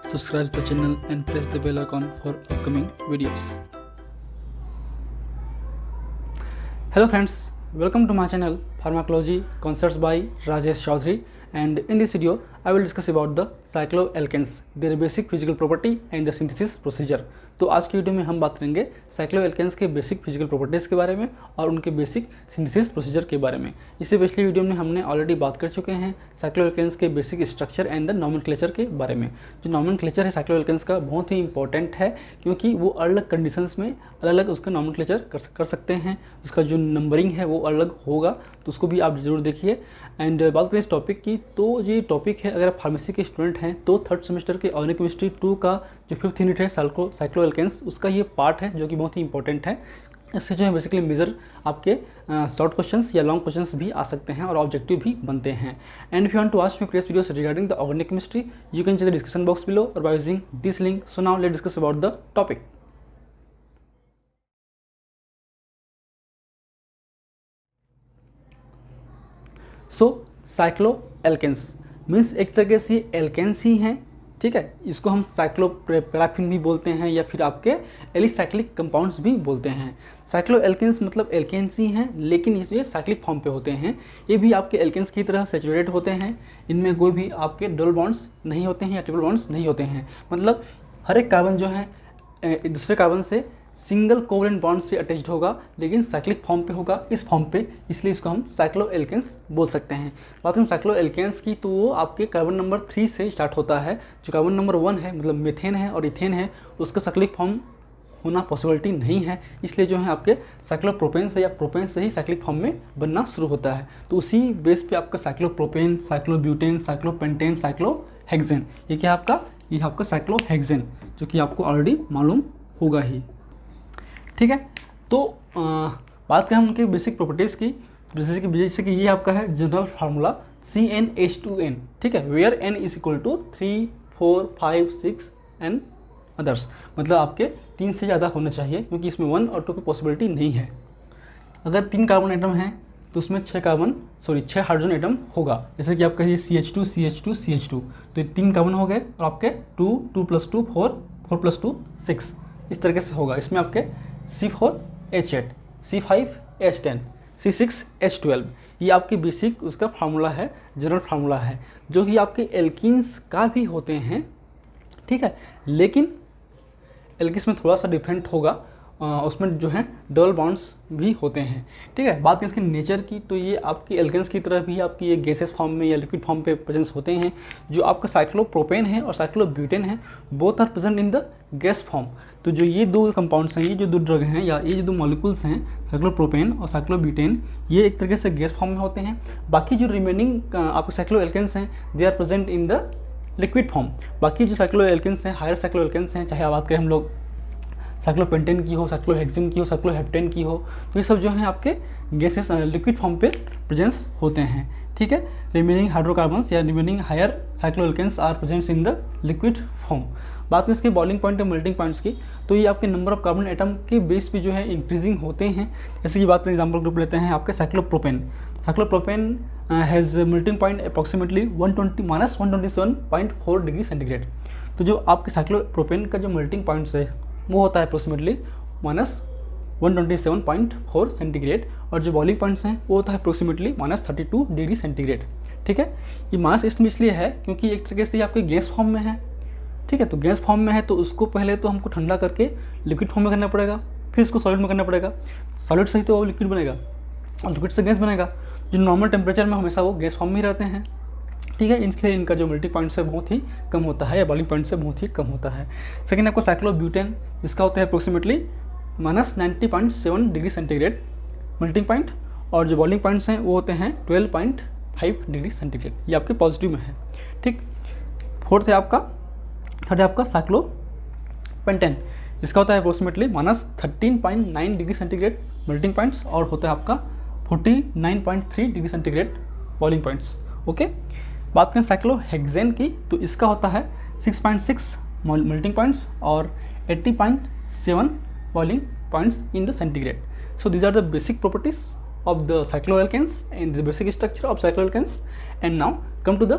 subscribe the channel and press the bell icon for upcoming videos. Hello friends, welcome to my channel Pharmacology Concepts by Rajesh Chaudhary, and in this video I will discuss about the cycloalkanes, their basic physical property and the synthesis procedure. तो आज की video में हम बात करेंगे cycloalkenes के basic physical properties के बारे में और उनके बेसिक सिंथेसिस प्रोसीजर के बारे में। इससे पिछली वीडियो में हमने ऑलरेडी बात कर चुके हैं साइक्लोएल्केन्स के basic structure and the nomenclature के बारे में। जो नॉमेनक्लेचर है साइक्लोएल्केन्स का बहुत ही इंपॉर्टेंट है, क्योंकि वो अलग अलग कंडीशंस में अलग अलग उसका नॉमेनक्लेचर कर सकते हैं। उसका जो नंबरिंग है वो अलग होगा, तो उसको भी आप ज़रूर देखिए। एंड बात करें इस टॉपिक की, तो ये टॉपिक है अगर आप फार्मेसी के स्टूडेंट हैं तो थर्ड सेमेस्टर के ऑर्गेनिक केमिस्ट्री 2 का जो 5th यूनिट है साइक्लोएल्केन्स, उसका ये पार्ट है जो कि बहुत ही इंपॉर्टेंट है। इससे जो है बेसिकली मेजर आपके शॉर्ट क्वेश्चंस या लॉन्ग क्वेश्चंस भी आ सकते हैं और ऑब्जेक्टिव भी बनते हैं। And if you want to watch my previous videos regarding the organic chemistry, you can check the description box below और by using this link. So now let's discuss about the topic. So cycloalkanes means एक तरीके से alkanes ही हैं, ठीक है। इसको हम साइक्लोपैराफिन भी बोलते हैं या फिर आपके एलिसाइक्लिक कंपाउंड्स भी बोलते हैं। साइक्लोएल्केन्स मतलब एल्केन्स ही हैं, लेकिन ये साइक्लिक फॉर्म पे होते हैं। ये भी आपके एल्केन्स की तरह सैचुरेटेड होते हैं। इनमें कोई भी आपके डबल बॉन्ड्स नहीं होते हैं या ट्रिपल बॉन्ड्स नहीं होते हैं। मतलब हर एक कार्बन जो है दूसरे कार्बन से सिंगल कोवलेंट बॉन्ड से अटैच्ड होगा, लेकिन साइक्लिक फॉर्म पे होगा, इस फॉर्म पे, इसलिए इसको हम साइक्लोएल्केन्स बोल सकते हैं। बात करें साइक्लोएल्केन्स की, तो वो आपके कार्बन नंबर 3 से स्टार्ट होता है। जो कार्बन नंबर 1 है मतलब मीथेन है और इथेन है, उसका साइक्लिक फॉर्म होना पॉसिबिलिटी नहीं है, इसलिए जो है आपके साइक्लोप्रोपेन से या प्रोपेन से ही साइक्लिक फॉर्म में बनना शुरू होता है। तो उसी बेस पे आपका साइक्लोप्रोपेन, साइक्लोब्यूटेन, साइक्लोपेंटेन, साइक्लोहेक्सेन, ये क्या आपका, ये आपका साइक्लोहेक्सेन, जो कि आपको ऑलरेडी मालूम होगा ही, ठीक है। तो बात करें हम उनके बेसिक प्रॉपर्टीज़ की, जैसे कि ये आपका है जनरल फार्मूला CnH2n, ठीक है, where n is equal to 3, 4, 5, 6 and others. मतलब आपके 3 से ज़्यादा होना चाहिए, क्योंकि इसमें 1 और 2 की पॉसिबिलिटी नहीं है। अगर 3 कार्बन एटम हैं तो उसमें 6 हाइड्रोजन एटम होगा। जैसे कि आपका ये CH2 CH2 CH2, तो ये 3 कार्बन हो गए और आपके 2 2 + 2 4 4 + 2 6, इस तरीके से होगा। इसमें आपके C4H8, C5H10, C6H12, ये आपकी बेसिक उसका फार्मूला है, जनरल फार्मूला है, जो कि आपके एल्कीन्स का भी होते हैं, ठीक है। लेकिन एल्कीन्स में थोड़ा सा डिफरेंट होगा, उसमें जो है डबल बॉन्ड्स भी होते हैं, ठीक है। बात करें इसके नेचर की, तो ये आपकी एल्केन्स की तरह भी आपकी ये गैसेस फॉर्म में या लिक्विड फॉर्म पे प्रेजेंस होते हैं। जो आपका साइक्लोप्रोपेन है और साइक्लोब्यूटेन है, both are present in the gas form. तो जो ये दो कंपाउंड्स हैं, ये जो दो ड्रग हैं या ये जो दो मॉलिक्यूल्स हैं, साइक्लोप्रोपेन और साइक्लोब्यूटेन, ये एक तरीके से गैस फॉर्म में होते हैं। बाकी जो रिमेनिंग आपके साइक्लोएल्केन्स हैं, they are present in the liquid form. बाकी जो साइक्लोएल्केन्स हैं, हायर साइक्लोएल्केन्स हैं, चाहे बात करें हम लोग साइक्लोपेंटेन की हो, साइक्लोहेक्सेन की हो, साइक्लोहेप्टेन की हो, तो ये सब जो है आपके गैसेस लिक्विड फॉर्म पे प्रेजेंस होते हैं, ठीक है। रिमेनिंग हाइड्रोकार्बन्स या remaining higher cycloalkanes are presents in the liquid form. बात में इसके बॉइलिंग पॉइंट और मेल्टिंग पॉइंट्स की, तो ये आपके नंबर ऑफ कार्बन एटम के बेस पे जो है इंक्रीजिंग होते हैं। जैसे कि बात करें एग्जाम्पल ग्रुप लेते हैं आपके cyclopropane has melting point approximately 127.4 degree centigrade. तो जो आपके साइक्लोप्रोपेन का जो मेल्टिंग पॉइंट्स है वो होता है अप्रोक्सीमेटली -127.4 सेंटीग्रेड, और जो बॉइलिंग पॉइंट्स हैं वो होता है अप्रोक्सीमेटली -32 डिग्री सेंटीग्रेड, ठीक है। ये मास इसलिए है क्योंकि एक तरीके से आपके गैस फॉर्म में है, ठीक है। तो गैस फॉर्म में है तो उसको पहले तो हमको ठंडा करके लिक्विड फॉर्म में करना पड़ेगा, फिर इसको सॉलिड में करना पड़ेगा। सॉलिड से ही तो लिक्विड बनेगा और लिक्विड से गैस बनेगा। जो नॉर्मल टेम्परेचर में हमेशा वो गैस फॉर्म में ही रहते हैं, ठीक है। इसलिए इनका जो मेल्टिंग पॉइंट से बहुत ही कम होता है या बॉइलिंग पॉइंट से बहुत ही कम होता है। सेकेंड आपको साइक्लोब्यूटेन, जिसका होता है approximately -90.7 degree centigrade melting point, और जो बॉइलिंग पॉइंट्स हैं वो होते हैं 12.5 डिग्री सेंटीग्रेड। ये आपके पॉजिटिव में है, ठीक। थर्ड है आपका साइक्लोपेंटेन, जिसका होता है approximately -13.9 degree centigrade melting points और होता है आपका 49.3 degree centigrade boiling points, okay. बात करें साइक्लोहेक्सेन की, तो इसका होता है 6.6 मेल्टिंग पॉइंट्स और 80.7 boiling points in the centigrade. So these are the basic properties of the cycloalkanes and the basic structure of cycloalkanes. And now come to the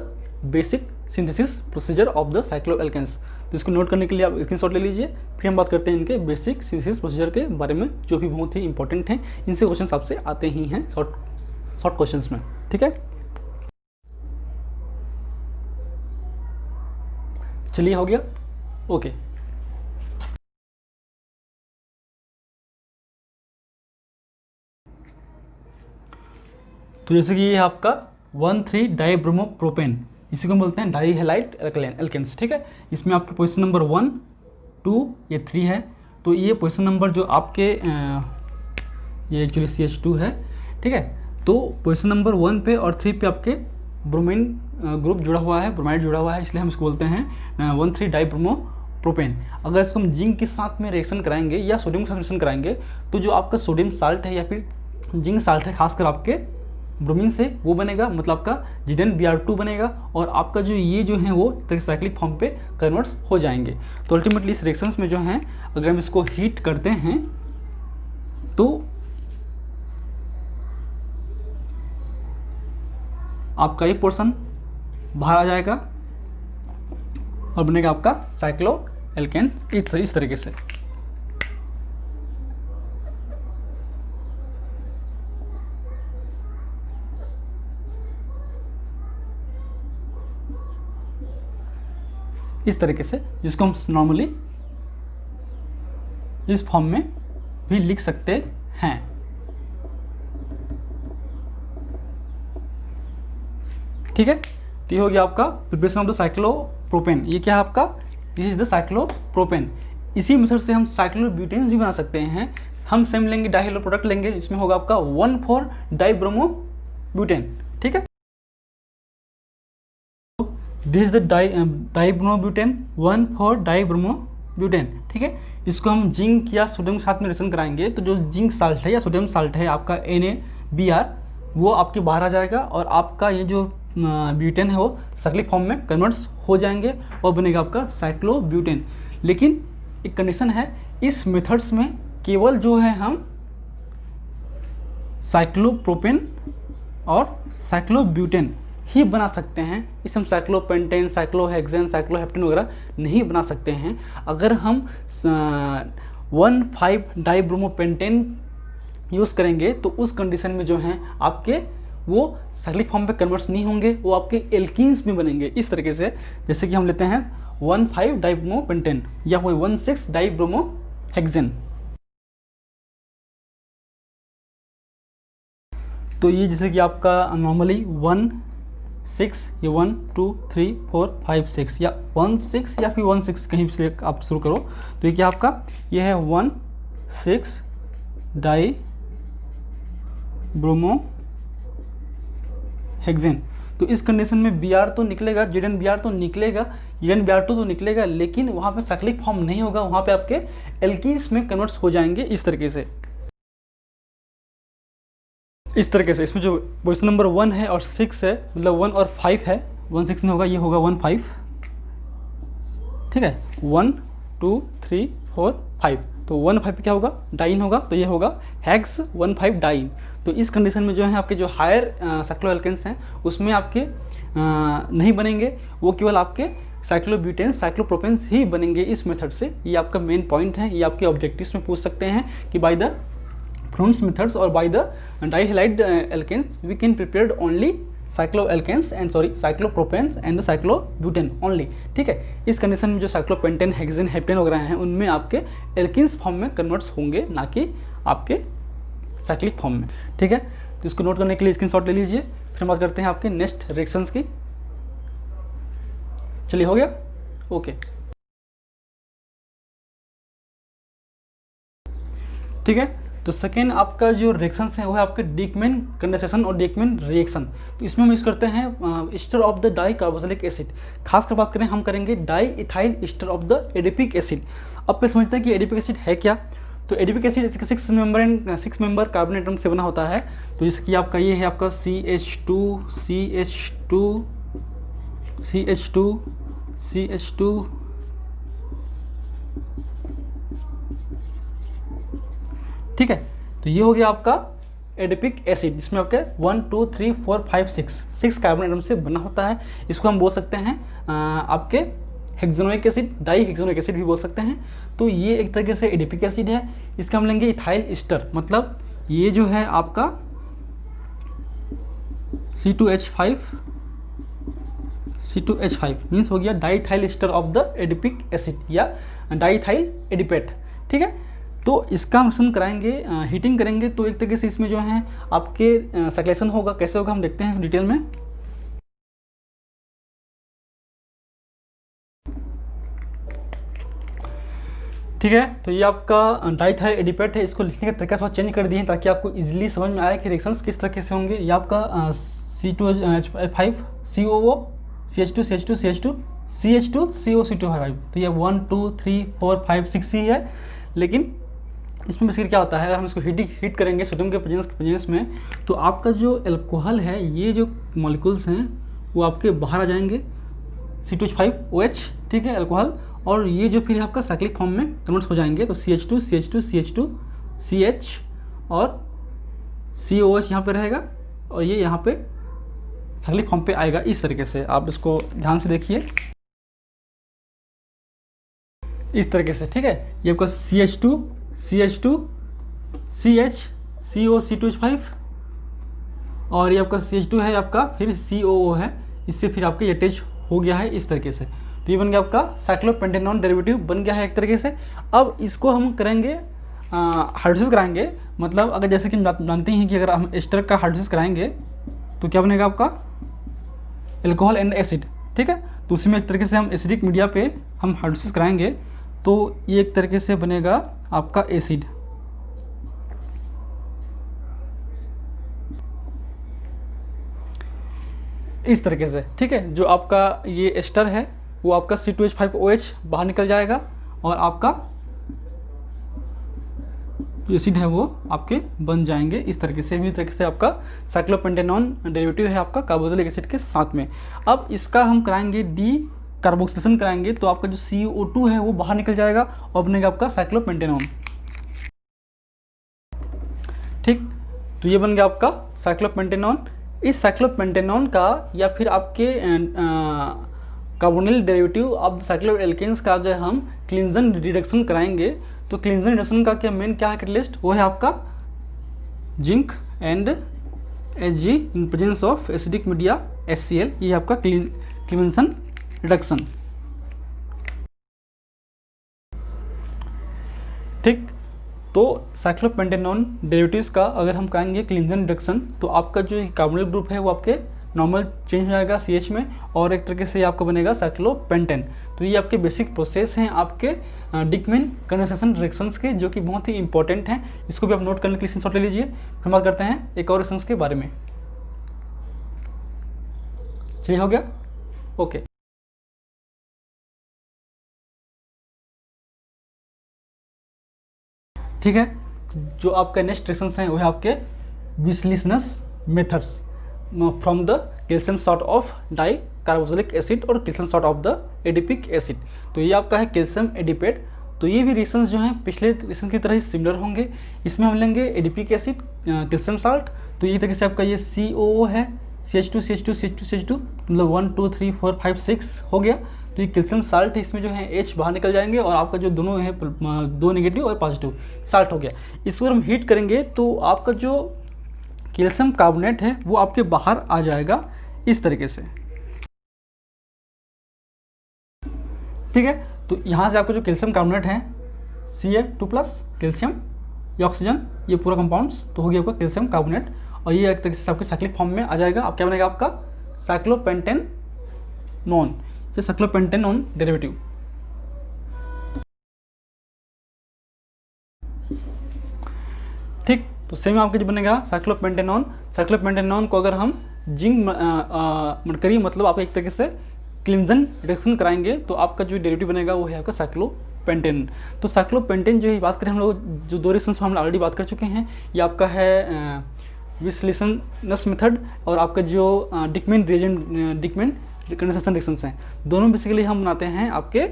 basic synthesis procedure of the cycloalkanes. तो इसको note करने के लिए आप screenshot ले लीजिए। फिर हम बात करते हैं इनके बेसिक सिंथेसिस प्रोसीजर के बारे में, जो भी बहुत ही इंपॉर्टेंट हैं। इनसे क्वेश्चन आपसे आते ही हैं शॉर्ट क्वेश्चंस में, ठीक है। चलिए, हो गया, ओके। तो जैसे कि ये आपका 1,3 डाइब्रोमोप्रोपेन, इसी को बोलते हैं डाई हैलाइड एल्केन्स, ठीक है। इसमें आपके पोजीशन नंबर 1, 2, ये 3 है। तो ये पोजीशन नंबर जो आपके ये एक्चुअली CH2 है, ठीक है। तो पोजीशन नंबर 1 पे और 3 पे आपके ब्रोमीन ग्रुप जुड़ा हुआ है, ब्रोमाइड जुड़ा हुआ है, इसलिए हम इसको बोलते हैं 1,3 डाइब्रोमोप्रोपेन। अगर इसको हम जिंक के साथ में रिएक्शन कराएंगे या सोडियम के साथ रिएक्शन कराएंगे, तो जो आपका सोडियम साल्ट है या फिर जिंक साल्ट है, खासकर आपके ब्रोमीन से, वो बनेगा, मतलब आपका ZnBr2 बनेगा, और आपका जो ये जो है वो ट्राइसाइक्लिक फॉर्म पे कन्वर्ट्स हो जाएंगे। तो अल्टीमेटली इस रिएक्शंस में जो है, अगर हम इसको हीट करते हैं तो आपका ये पोर्शन बाहर आ जाएगा और बनेगा आपका साइक्लो एल्केन इस तरीके से। इस तरीके से, जिसको हम नॉर्मली इस फॉर्म में भी लिख सकते हैं, ठीक है। तो ये हो गया आपका प्रिपरेशन ऑफ द साइक्लोप्रोपेन। ये क्या है आपका, दिस इज द साइक्लोप्रोपेन। इसी मेथड से हम साइक्लोब्यूटेन भी बना सकते हैं। हम सेम लेंगे, डाइहेलो प्रोडक्ट लेंगे, इसमें होगा आपका 1,4 डाइब्रोमोब्यूटेन, ठीक है। This is the dibromobutane, 1,4 dibromobutane, ठीक है। इसको हम जिंक या सोडियम के साथ में रिएक्शन कराएंगे, तो जो जिंक साल्ट है या सोडियम साल्ट है आपका NaBr, वो आपके बाहर आ जाएगा और आपका ये जो ब्यूटेन है वो साइक्लिक फॉर्म में कन्वर्ट्स हो जाएंगे और बनेगा आपका साइक्लोब्यूटेन। लेकिन एक कंडीशन है, इस मेथड्स में केवल जो है हम साइक्लोप्रोपेन और साइक्लोब्यूटेन ही बना सकते हैं। इस हम साइक्लोपेंटेन, साइक्लोहेक्सेन, साइक्लोहेप्टेन वगैरह नहीं बना सकते हैं। अगर हम 1,5 डाइब्रोमोपेंटेन यूज़ करेंगे तो उस कंडीशन में जो हैं आपके वो साइक्लिक फॉर्म पे कन्वर्ट्स नहीं होंगे, वो आपके एल्कीन्स में बनेंगे इस तरीके से। जैसे कि हम लेते हैं 1,5 डाइब्रोमोपेंटेन या कोई 1,6 डाइब्रोमोहेक्सेन। तो ये जैसे कि आपका नॉर्मली 1,6, ये 1, 2, 3, 4, 5, 6 या 1,6 या फिर 1,6 कहीं से आप शुरू करो। तो ये क्या आपका, ये है 1,6 डाइब्रोमोहेक्सेन। तो इस कंडीशन में Br तो निकलेगा, ZnBr तो निकलेगा, ZnBr2 तो निकलेगा, लेकिन वहाँ पे साइक्लिक फॉर्म नहीं होगा, वहाँ पे आपके एल्कीन्स में कन्वर्ट्स हो जाएंगे इस तरीके से। इस तरीके से इसमें जो पोजीशन नंबर 1 है और 6 है, मतलब 1 और 5 है, 1,6 में होगा, ये होगा 1,5, ठीक है। 1, 2, 3, 4, 5, तो 1,5 पे क्या होगा, डाइन होगा, तो ये होगा हेक्स 1,5 डाइन। तो इस कंडीशन में जो है आपके जो हायर साइक्लोएल्केन्स हैं उसमें आपके नहीं बनेंगे, वो केवल आपके साइक्लोब्यूटेन्स, साइक्लोप्रोपेन्स ही बनेंगे इस मेथड से। ये आपका मेन पॉइंट है, ये आपके ऑब्जेक्टिव्स में पूछ सकते हैं कि by the Frunz methods or by the dihalide alkanes we can prepared only cycloalkanes and cyclopropanes and the cyclobutane only, ठीक है। इस कंडीशन में जो साइक्लोपेंटेन, हेक्सेन, हेप्टेन वगैरह हैं उनमें आपके एल्किन्स फॉर्म में कन्वर्ट्स होंगे, ना कि आपके साइक्लिक फॉर्म में, ठीक है। तो इसको नोट करने के लिए स्क्रीनशॉट ले लीजिए। फिर हम बात करते हैं आपके नेक्स्ट रिएक्शंस की। चलिए, हो गया, ओके, ठीक है। तो सेकेंड आपका जो रिएक्शंस है वो है आपके डीकमेन कंडेंसेशन और डीकमेन रिएक्शन। तो इसमें हम यूज़ करते हैं ester of the di carboxylic acid. खासकर बात करें, हम करेंगे di ethyl ester of the adipic acid. अब पे समझते हैं कि एडिपिक एसिड है क्या। तो adipic acid 6 member carbon atom से बना होता है। तो जैसे कि आपका ये है आपका CH2, CH2, CH2, CH2, ठीक है। तो ये हो गया आपका एडिपिक एसिड, जिसमें आपके 1, 2, 3, 4, 5, 6 कार्बन एटम से बना होता है। इसको हम बोल सकते हैं आपके हेक्सेनोइक एसिड, डाई हेक्सेनोइक एसिड भी बोल सकते हैं। तो ये एक तरीके से एडिपिक एसिड है। इसका हम लेंगे इथाइल ईस्टर, मतलब ये जो है आपका C2H5 मीन्स हो गया diethyl ester of the adipic acid या डाईथाइल एडिपेट। ठीक है, तो इसका हम कराएंगे, हीटिंग करेंगे तो एक तरीके से इसमें जो है आपके साइक्लेशन होगा। कैसे होगा हम देखते हैं डिटेल में। ठीक है, तो ये आपका डाईथाइल एडिपेट है। इसको लिखने का तरीका थोड़ा चेंज कर दिए ताकि आपको इजीली समझ में आए कि रिएक्शंस किस तरीके से होंगे। ये आपका C2H5 COO CH2 CH2 CH2 CH2 COC2 तो ये 1 2 3 4 5 6 ही है। लेकिन इसमें बेसिकली क्या होता है, अगर हम इसको हीट करेंगे सोडियम के प्रेजेंस में, तो आपका जो एल्कोहल है, ये जो मॉलिक्यूल्स हैं वो आपके बाहर आ जाएंगे, C2H5OH, ठीक है, एल्कोहल, और ये जो फिर आपका साइक्लिक फॉर्म में कन्वर्ट हो जाएंगे। तो CH2 CH2 CH2 CH और COH यहाँ पे रहेगा और ये यहाँ पे साइक्लिक फॉर्म पे आएगा। इस तरीके से आप इसको ध्यान से देखिए, इस तरीके से। ठीक है, ये आपका CH2 CH2 CH CO C2H5 और ये आपका CH2 है आपका, फिर COO है, इससे फिर आपका ये अटैच हो गया है इस तरीके से। तो ये बन गया आपका साइक्लोपेंटेनॉन डेरिवेटिव बन गया है एक तरीके से। अब इसको हम करेंगे हाइड्रोलिसिस कराएंगे, मतलब अगर जैसे कि हम जानते हैं कि अगर हम एस्टर का हाइड्रोलिसिस कराएंगे तो क्या बनेगा आपका एल्कोहल एंड एसिड। ठीक है, तो उसी में एक तरीके से हम एसिडिक मीडिया पे हम हाइड्रोलिसिस कराएंगे तो ये एक तरीके से बनेगा आपका एसिड। इस तरीके से। ठीक है, जो आपका ये एस्टर है वो आपका C2H5OH बाहर निकल जाएगा और आपका जो एसिड है वो आपके बन जाएंगे इस तरीके से। भी तरीके से आपका साइक्लोपेंटेनॉन डेरिवेटिव है आपका कार्बोक्सिलिक एसिड के साथ में। अब इसका हम कराएंगे डी कार्बोक्सिलेशन कराएंगे तो आपका जो CO2 है वो बाहर निकल जाएगा और बनेगा आपका साइक्लोपेंटेनॉन। ठीक, तो ये बन गया आपका साइक्लोपेंटेनॉन। इस साइक्लोपेंटेनॉन का या फिर आपके carbonyl derivative of the cycloalkenes का अगर हम क्लिंजन रिडक्शन कराएंगे तो क्लिंजन रिडक्शन का क्या है कैटलिस्ट, वो है आपका zinc and Hg in presence of acidic media HCl। ये है आपका क्लिंजन रिडक्शन। ठीक, तो साइक्लोपेंटेनॉन डेरिवेटिव्स का अगर हम कहेंगे क्लिंजन रिडक्शन तो आपका जो कार्बोनिल ग्रुप है वो आपके नॉर्मल चेंज हो जाएगा CH में और एक तरीके से आपका बनेगा साइक्लोपेंटेन। तो ये आपके बेसिक प्रोसेस हैं आपके डिकमेन कंडेंसेशन रिएक्शंस के, जो कि बहुत ही इंपॉर्टेंट हैं। इसको भी आप नोट करने के लिए स्क्रीनशॉट ले लीजिए। हम बात करते हैं एक और रिएक्शंस के बारे में। चलिए, हो गया, ओके। ठीक है, जो आपका नेक्स्ट रिएक्शंस हैं वो है आपके Wislicenus methods from the calcium salt of dicarboxylic acid और calcium salt of the adipic acid. तो ये आपका है कैल्शियम एडिपेट। तो ये भी रिएक्शंस जो हैं पिछले रिएक्शन की तरह ही सिमिलर होंगे। इसमें हम लेंगे एडिपिक एसिड, कैल्शियम सॉल्ट। तो ये तरीके से आपका ये COO है, CH2 CH2 CH2 CH2 मतलब 1 2 3 4 5 6 हो गया। तो ये कैल्शियम साल्ट है, इसमें जो है H बाहर निकल जाएंगे और आपका जो दोनों है, दो नेगेटिव और पॉजिटिव साल्ट हो गया। इसको हम हीट करेंगे तो आपका जो कैल्शियम कार्बोनेट है वो आपके बाहर आ जाएगा इस तरीके से। ठीक है, तो यहाँ से आपका जो कैल्शियम कार्बोनेट है Ca2+ कैल्शियम, ये ऑक्सीजन, ये पूरा कंपाउंड्स, तो हो गया आपका कैल्शियम कार्बोनेट और ये एक तरीके से आपके साइक्लिक फॉर्म में आ जाएगा। अब क्या बनेगा आपका साइक्लोपेंटेनॉन से साइक्लोपेंटेनॉन डेरिवेटिव। ठीक, तो सेम आपके जो बनेगा साइक्लोपेंटेनॉन। साइक्लोपेंटेनॉन को अगर हम जिंक मरकरी मतलब आप एक तरीके से क्लिंजन रिडक्शन कराएंगे तो आपका जो डेरिवेटिव बनेगा वो है आपका साइक्लोपेंटेन। तो साइक्लोपेंटेन जो है बात करें हम लोग, जो दो रिएक्शंस हम ऑलरेडी बात कर चुके हैं। ये आपका है विस्लिसनस मेथड और आपका जो डिकमेन कंडेंसेशन रिएक्शंस हैं, दोनों बेसिकली हम बनाते हैं आपके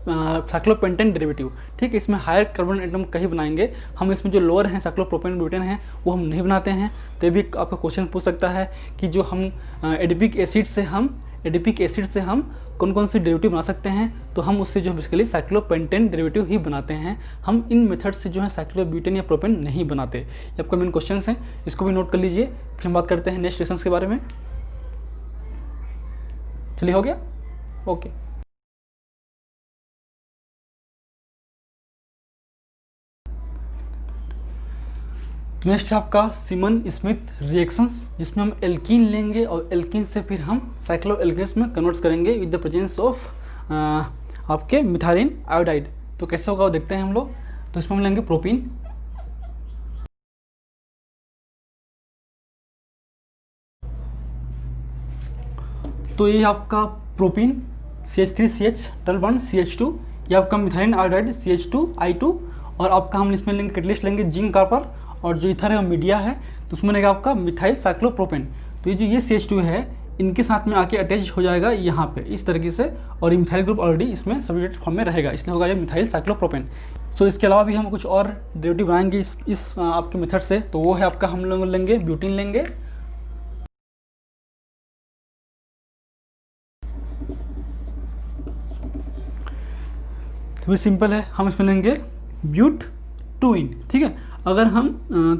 साइक्लोपेंटेन डेरिवेटिव। ठीक है, इसमें हायर कार्बन एटम का ही बनाएंगे हम। इसमें जो लोअर हैं साइक्लोप्रोपेन ब्यूटेन हैं वो हम नहीं बनाते हैं। तो ये भी आपका क्वेश्चन पूछ सकता है कि जो हम एडिपिक एसिड से हम एडिपिक एसिड से हम कौन कौन सी डेरिवेटिव बना सकते हैं, तो हम उससे जो है बेसिकली साइक्लोपेंटेन डेरिवेटिव ही बनाते हैं। हम इन मेथड से जो है साइक्लोब्यूटेन या प्रोपेन नहीं बनाते। ये आपका मेन क्वेश्चन है, इसको भी नोट कर लीजिए। फिर हम बात करते हैं नेक्स्ट रिएक्शंस के बारे में। चलिए, हो गया, ओके। नेक्स्ट है आपका सिमन स्मिथ रिएक्शंस, जिसमें हम एल्कीन लेंगे और एल्कीन से फिर हम साइक्लो एल्केन्स में कन्वर्ट करेंगे विद द प्रेजेंस ऑफ आपके मिथाइलिन आयोडाइड। तो कैसे होगा वो देखते हैं हम लोग। तो इसमें हम लेंगे प्रोपीन, तो ये आपका propene CH3CH double bond CH2, ये आपका मिथाइलिन आयोडाइड CH2I2, और आपका हम इसमें लेंगे कैटलिस्ट लेंगे जिंक कॉपर, और जो इथर है मीडिया है, तो उसमें लेगा आपका मिथाइल साइक्लोप्रोपेन। तो ये जो ये CH2 है, इनके साथ में आके अटैच हो जाएगा यहाँ पे इस तरीके से, और ये मिथाइल ग्रुप ऑलरेडी इसमें सब्स्टिट्यूट फॉर्म में रहेगा, इसलिए होगा ये मिथाइल साइक्लोप्रोपेन। सो इसके अलावा भी हम कुछ और डेरिवेटिव बनाएंगे इस आपके मेथड से, तो वो है आपका हम लोग लेंगे ब्यूटीन लेंगे, तो सिंपल है, हम इसमें लेंगे ब्यूट टूइन। ठीक है, अगर हम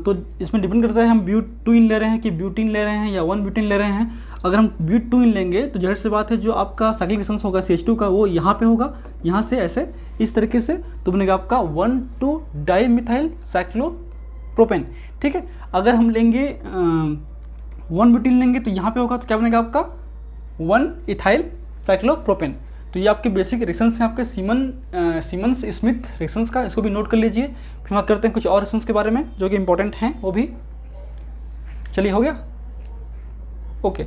तो इसमें डिपेंड करता है हम ब्यूट टूइन ले रहे हैं कि ब्यूटीन ले रहे हैं या 1 ब्यूटीन ले रहे हैं। अगर हम ब्यूट टूइन लेंगे तो जाहिर सी बात है जो आपका साइक्लिक डिस्टेंस होगा CH2 का, वो यहाँ पे होगा, यहाँ से ऐसे इस तरीके से, तो बनेगा आपका 1,2 डाईमिथाइल साइक्लोप्रोपेन। ठीक है, अगर हम लेंगे 1 ब्यूटीन लेंगे तो यहाँ पे होगा, तो क्या बनेगा आपका 1 इथाइल साइक्लोप्रोपेन। तो ये आपके बेसिक रिएक्शंस हैं आपके सिमन्स स्मिथ रिएक्शंस का, इसको भी नोट कर लीजिए। फिर बात करते हैं कुछ और रिएक्शंस के बारे में जो कि इंपॉर्टेंट हैं वो भी। चलिए, हो गया, ओके।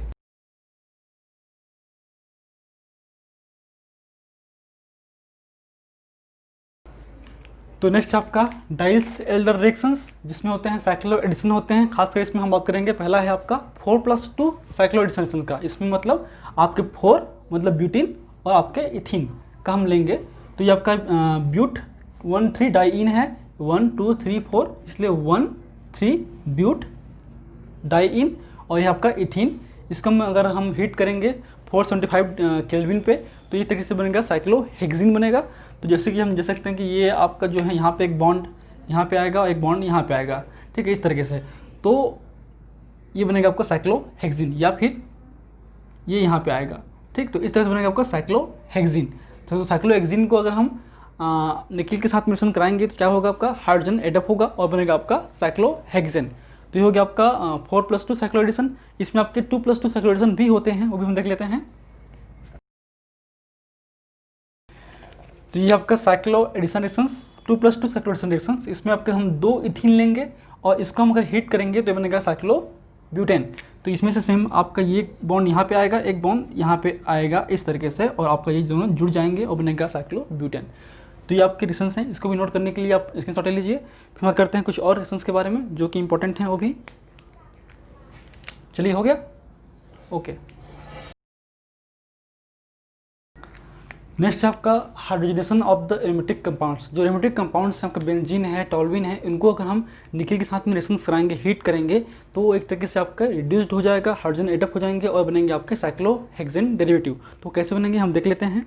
तो नेक्स्ट आपका डाइल्स एल्डर रिएक्शंस, जिसमें होते हैं साइक्लो एडिशन होते हैं। खासकर इसमें हम बात करेंगे, पहला है आपका 4+2 साइक्लो एडिशन का। इसमें मतलब आपके 4 मतलब ब्यूटीन और आपके इथीन का हम लेंगे। तो ये आपका ब्यूट 1,3 डाईइन है, 1 2 3 4, इसलिए 1,3 ब्यूट डाईइन, और ये आपका इथीन। इसको अगर हम हीट करेंगे 475 केल्विन पे, तो ये तरीके से बनेगा साइक्लोहेक्सिन बनेगा। तो जैसे कि हम देख सकते हैं कि ये आपका जो है यहाँ पे एक बॉन्ड यहाँ पे आएगा और एक बॉन्ड यहाँ पे आएगा, ठीक है, इस तरीके से। तो ये बनेगा आपका साइक्लोहेक्सिन, या फिर ये यहाँ पे आएगा, ठीक। तो इस तरह से बनेगा आपका साइक्लोहेक्सिन। तो साइक्लोहेक्सिन को अगर हम निकिल के साथ मिश्रण कराएंगे तो क्या होगा, आपका हाइड्रोजन एडअप होगा और बनेगा आपका साइक्लोहेक्सेन। तो ये हो गया आपका 4+2 साइक्लो एडिशन। इसमें आपके 2+2 साइक्लो एडिशन भी होते हैं, वो भी हम देख लेते हैं। तो ये आपका cyclo addition reactions 2+2 cyclo addition reactions, इसमें आपके हम 2 इथीन लेंगे और इसको हम अगर हीट करेंगे तो बनेगा साइक्लो ब्यूटेन। तो इसमें से सेम आपका ये बॉन्ड यहाँ पे आएगा, एक बॉन्ड यहाँ पे आएगा इस तरीके से, और आपका ये दोनों जुड़ जाएंगे और बनेगा साइक्लो ब्यूटेन। तो ये आपके रिएक्शंस हैं, इसको भी नोट करने के लिए आप स्क्रीनशॉट ले लीजिए। फिर बात करते हैं कुछ और रिएक्शंस के बारे में जो कि इंपॉर्टेंट हैं वो भी। चलिए, हो गया, ओके। नेक्स्ट है आपका hydrogenation of the aromatic compounds. जो एरोमेटिक कंपाउंड्स हैं आपका बेंजीन है, टॉल्विन है, इनको अगर हम निकिल के साथ में रिएक्शंस कराएंगे, हीट करेंगे, तो वो एक तरीके से आपका रिड्यूस्ड हो जाएगा, हाइड्रोजन एडअप हो जाएंगे और बनेंगे आपके साइक्लोहेक्सेन डेरिवेटिव। तो कैसे बनेंगे हम देख लेते हैं।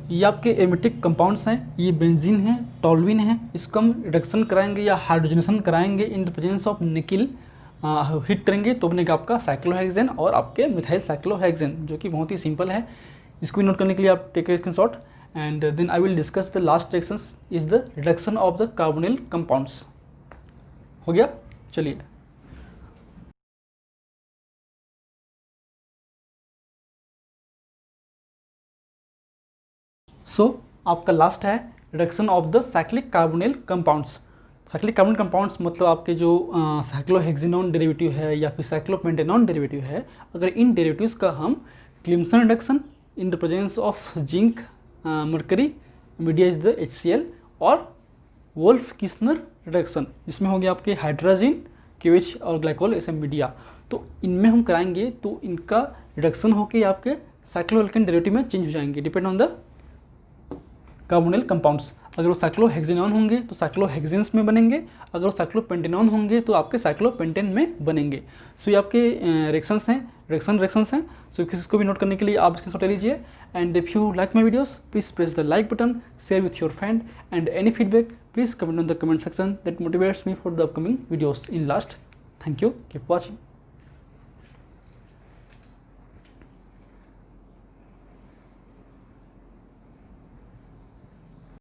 ये आपके एरोमेटिक कंपाउंड्स हैं, ये बेंजीन है, टॉल्विन है, इसको हम रिडक्शन कराएंगे या हाइड्रोजनेशन कराएंगे in the presence of nickel, heat करेंगे तो बनेगा आपका साइक्लोहेक्सेन और आपके मिथाइल साइक्लोहेक्सेन, जो कि बहुत ही सिंपल है। इसको भी नोट करने के लिए आप take a screenshot and then I will discuss the last reactions is the reduction of the carbonyl compounds. हो गया, चलिए। आपका लास्ट है reduction of the cyclic carbonyl compounds. Cyclic carbonyl compounds मतलब आपके जो साइक्लोहेक्सिनोन डेरिवेटिव है या फिर साइक्लोपेंटेनॉन डेरिवेटिव है, अगर इन डेरिवेटिव्स का हम Clemmensen reduction in the presence of zinc, mercury, media is the HCl, और वोल्फ किस्नर रिडक्शन, जिसमें हो गया आपके हाइड्रोजन, KOH और ग्लाइकोल ऐसे मीडिया, तो इनमें हम कराएंगे तो इनका रिडक्शन होकर आपके साइक्लोएल्केन डेरिवेटिव में चेंज हो जाएंगे depend on the carbonyl compounds. अगर वो साइक्लोहेक्सेनॉन होंगे तो साइक्लोहेक्सेन्स में बनेंगे, अगर वो साइक्लोपेंटेनॉन होंगे तो आपके साइक्लोपेंटेन में बनेंगे। सो ये आपके रिएक्शंस हैं, रिएक्शंस हैं। सो इसको भी नोट करने के लिए आप स्क्रीनशॉट ले लीजिए। And if you like my videos please press the like button, share with your friend, and any feedback please comment on the comment section that motivates me for the upcoming videos in last. Thank you, keep watching.